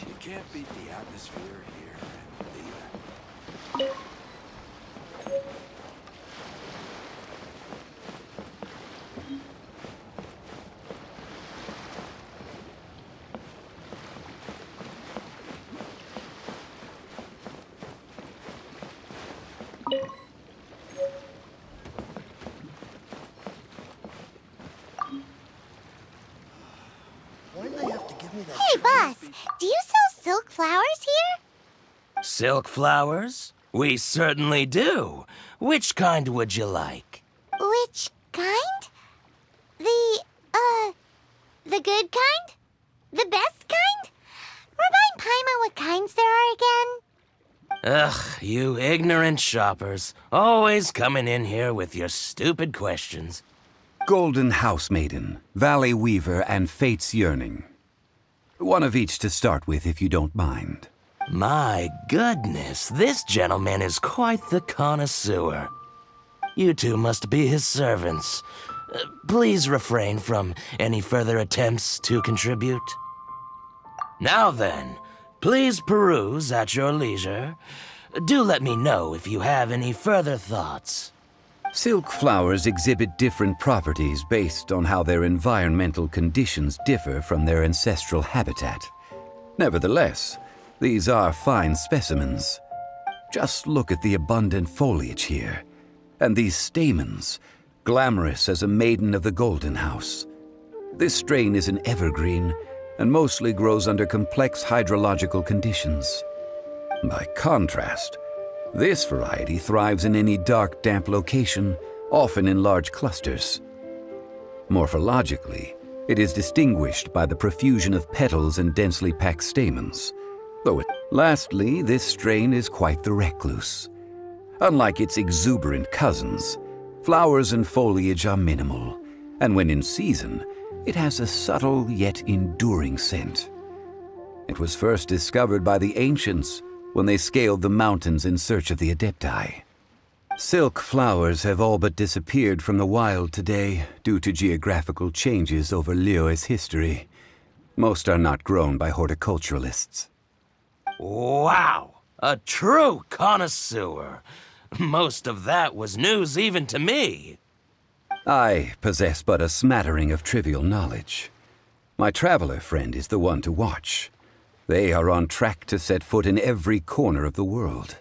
You can't beat the atmosphere here either. Why'd they have to give me that? Hey, boss, do you sell silk flowers here? Silk flowers? We certainly do. Which kind would you like? Which kind? The good kind? The best kind? Remind Paimon what kinds there are again? Ugh, you ignorant shoppers. Always coming in here with your stupid questions. Golden Housemaiden, Valley Weaver, and Fate's Yearning. One of each to start with, if you don't mind. My goodness, this gentleman is quite the connoisseur. You two must be his servants. Please refrain from any further attempts to contribute. Now then, please peruse at your leisure. Do let me know if you have any further thoughts. Silk flowers exhibit different properties based on how their environmental conditions differ from their ancestral habitat. Nevertheless, these are fine specimens. Just look at the abundant foliage here, and these stamens, glamorous as a maiden of the Golden House. This strain is an evergreen, and mostly grows under complex hydrological conditions. By contrast, this variety thrives in any dark, damp location, often in large clusters. Morphologically, it is distinguished by the profusion of petals and densely packed stamens. Lastly, this strain is quite the recluse. Unlike its exuberant cousins, flowers and foliage are minimal, and when in season, it has a subtle yet enduring scent. It was first discovered by the ancients when they scaled the mountains in search of the Adepti. Silk flowers have all but disappeared from the wild today due to geographical changes over Liyue's history. Most are not grown by horticulturalists. Wow! A true connoisseur. Most of that was news even to me. I possess but a smattering of trivial knowledge. My traveler friend is the one to watch. They are on track to set foot in every corner of the world.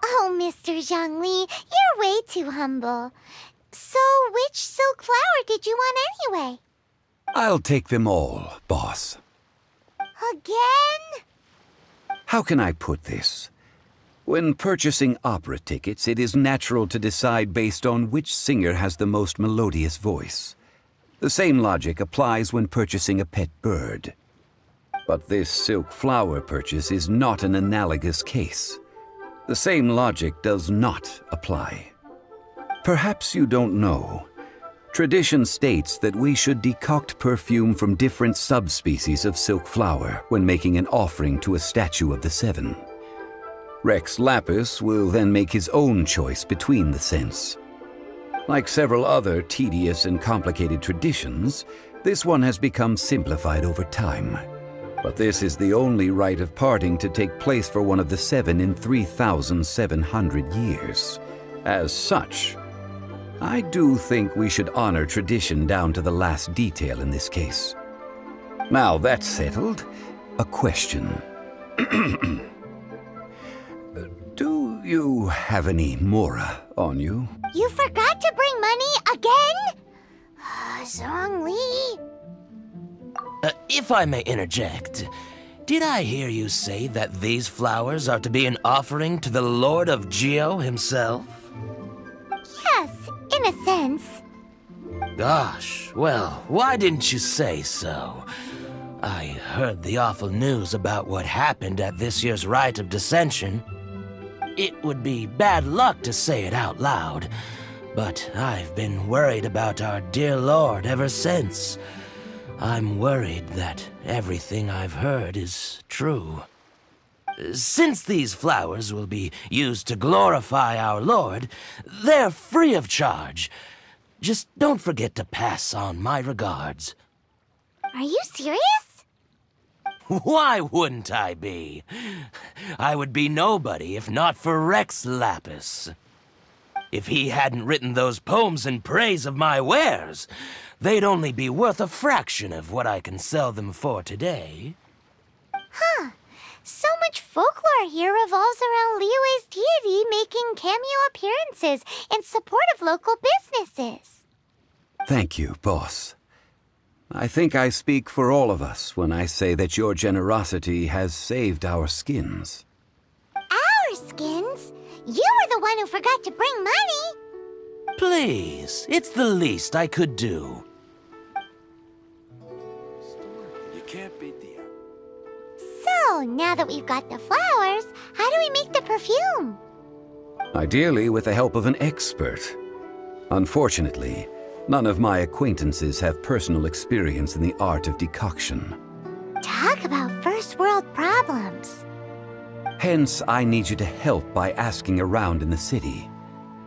Oh, Mr. Zhongli, you're way too humble. So, which silk flower did you want anyway? I'll take them all, boss. Again? How can I put this? When purchasing opera tickets, it is natural to decide based on which singer has the most melodious voice. The same logic applies when purchasing a pet bird. But this silk flower purchase is not an analogous case. The same logic does not apply. Perhaps you don't know. Tradition states that we should decoct perfume from different subspecies of silk flower when making an offering to a statue of the seven. Rex Lapis will then make his own choice between the scents. Like several other tedious and complicated traditions, this one has become simplified over time. But this is the only rite of parting to take place for one of the seven in 3,700 years. As such, I do think we should honor tradition down to the last detail in this case. Now that's settled, a question. Do you have any mora on you? You forgot to bring money again? Zhongli. If I may interject, did I hear you say that these flowers are to be an offering to the Lord of Geo himself? Yes, in a sense. Gosh, well, why didn't you say so? I heard the awful news about what happened at this year's Rite of Dissension. It would be bad luck to say it out loud, but I've been worried about our dear Lord ever since. I'm worried that everything I've heard is true. Since these flowers will be used to glorify our Lord, they're free of charge. Just don't forget to pass on my regards. Are you serious? Why wouldn't I be? I would be nobody if not for Rex Lapis. If he hadn't written those poems in praise of my wares, they'd only be worth a fraction of what I can sell them for today. Huh. So much folklore here revolves around Liyue's deity making cameo appearances in support of local businesses. Thank you, boss. I think I speak for all of us when I say that your generosity has saved our skins. Our skins? You were the one who forgot to bring money. Please, it's the least I could do. You can't beat the So, now that we've got the flowers, how do we make the perfume? Ideally with the help of an expert. Unfortunately, none of my acquaintances have personal experience in the art of decoction. Talk about first world problems. Hence, I need you to help by asking around in the city.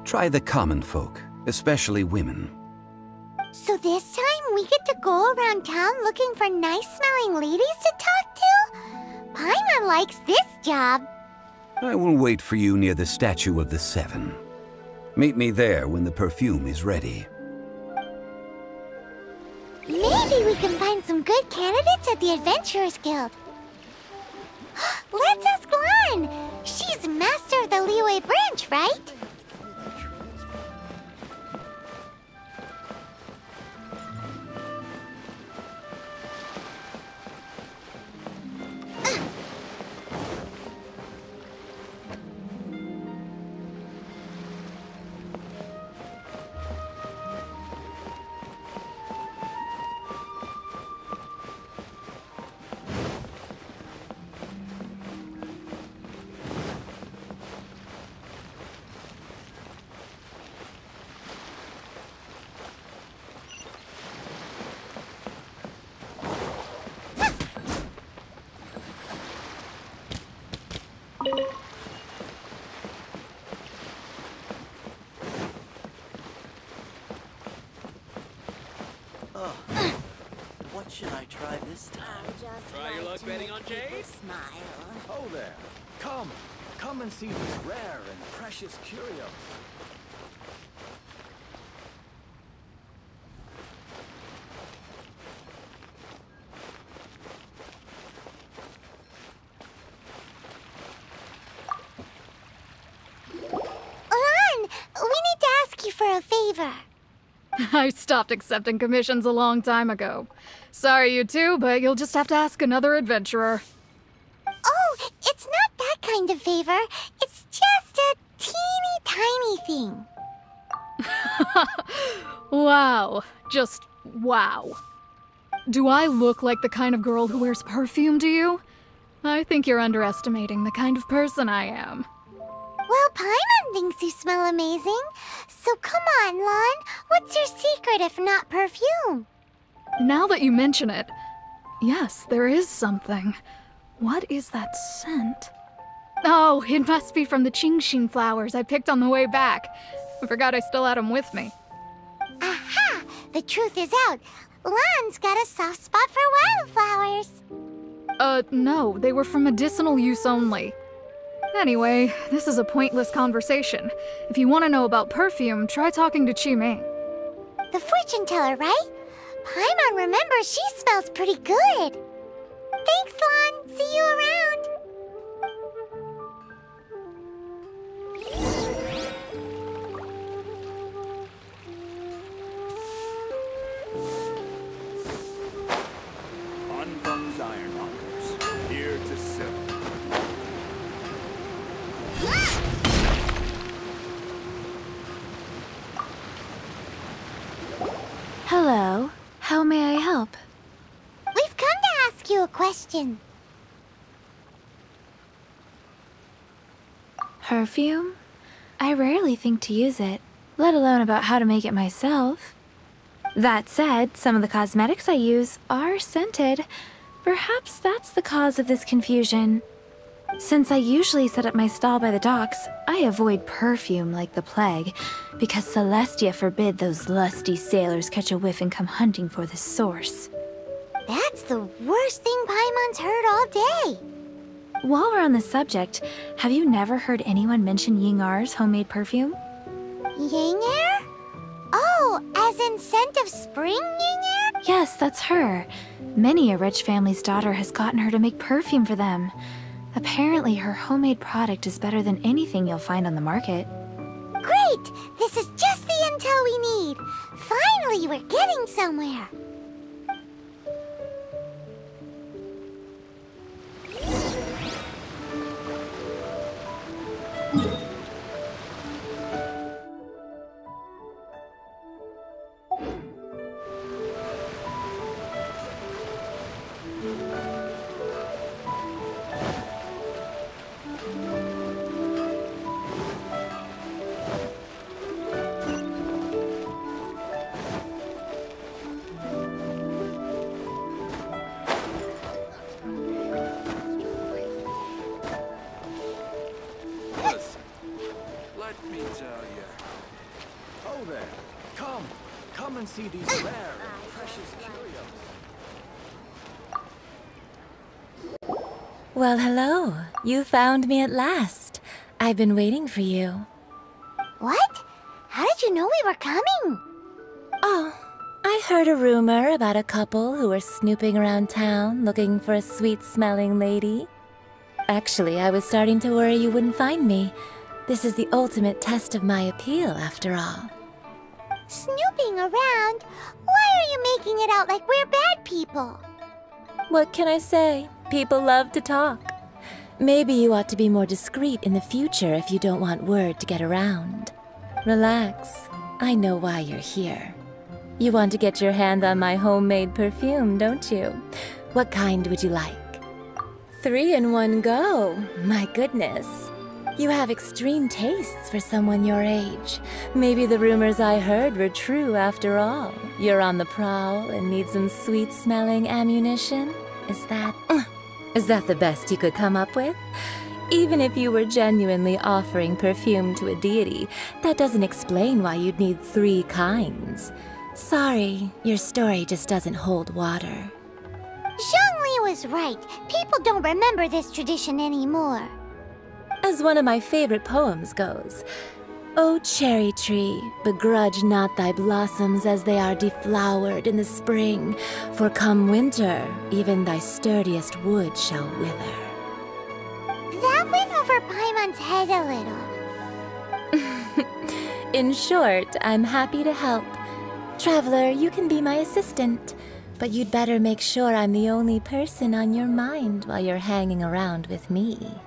Try the common folk, especially women. So this time we get to go around town looking for nice-smelling ladies to talk to? Paimon likes this job. I will wait for you near the Statue of the Seven. Meet me there when the perfume is ready. Maybe we can find some good candidates at the Adventurers Guild. Let's ask Lan. She's master of the Liyue branch, right? What should I try this time? Try your luck betting on Jade? Smile. Oh there. Come and see this rare and precious curio. Lan, we need to ask you for a favor. I stopped accepting commissions a long time ago. Sorry, you two, but you'll just have to ask another adventurer. Oh, it's not that kind of favor. It's just a teeny tiny thing. Wow. Just wow. Do I look like the kind of girl who wears perfume to you? I think you're underestimating the kind of person I am. Well, Paimon thinks you smell amazing. So come on, Lan. What's your secret if not perfume? Now that you mention it, yes, there is something. What is that scent? Oh, it must be from the GENSHIN flowers I picked on the way back. I forgot I still had them with me. Aha! The truth is out. Lan's got a soft spot for wildflowers. No, they were for medicinal use only. Anyway, this is a pointless conversation. If you want to know about perfume, try talking to Qiming. The fortune teller, right? Paimon remembers she smells pretty good. Thanks, Lan. See you around. Unfung's ironmongers, here to sell. Hello. How may I help? We've come to ask you a question. Perfume? I rarely think to use it, let alone about how to make it myself. That said, some of the cosmetics I use are scented. Perhaps that's the cause of this confusion. Since I usually set up my stall by the docks, I avoid perfume like the plague, because Celestia forbid those lusty sailors catch a whiff and come hunting for the source. That's the worst thing Paimon's heard all day. While we're on the subject, have you never heard anyone mention Yingar's homemade perfume? Yinger? Oh, as in scent of spring, Yinger? Yes, that's her. Many a rich family's daughter has gotten her to make perfume for them. Apparently, her homemade product is better than anything you'll find on the market. Great! This is just the intel we need. Finally, we're getting somewhere. Listen, let me tell you. Oh there. Come and see these rare and precious curios. Well, hello. You found me at last. I've been waiting for you. What? How did you know we were coming? Oh, I heard a rumor about a couple who were snooping around town looking for a sweet-smelling lady. Actually, I was starting to worry you wouldn't find me. This is the ultimate test of my appeal, after all. Snooping around? Why are you making it out like we're bad people? What can I say? People love to talk. Maybe you ought to be more discreet in the future if you don't want word to get around. Relax. I know why you're here. You want to get your hand on my homemade perfume, don't you? What kind would you like? 3 in one go. My goodness. You have extreme tastes for someone your age. Maybe the rumors I heard were true after all. You're on the prowl and need some sweet-smelling ammunition? Is that the best you could come up with? Even if you were genuinely offering perfume to a deity, that doesn't explain why you'd need 3 kinds. Sorry, your story just doesn't hold water. Zhongli was right. People don't remember this tradition anymore. As one of my favorite poems goes, O cherry tree, begrudge not thy blossoms as they are deflowered in the spring, for come winter, even thy sturdiest wood shall wither. That went over Paimon's head a little. In short, I'm happy to help. Traveler, you can be my assistant, but you'd better make sure I'm the only person on your mind while you're hanging around with me.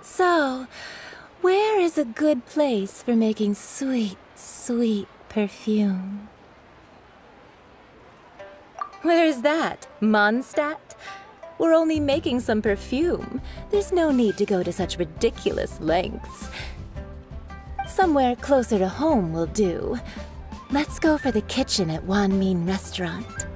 So, where is a good place for making sweet, sweet perfume? Where is that? Mondstadt? We're only making some perfume. There's no need to go to such ridiculous lengths. Somewhere closer to home will do. Let's go for the kitchen at Wanmin Restaurant.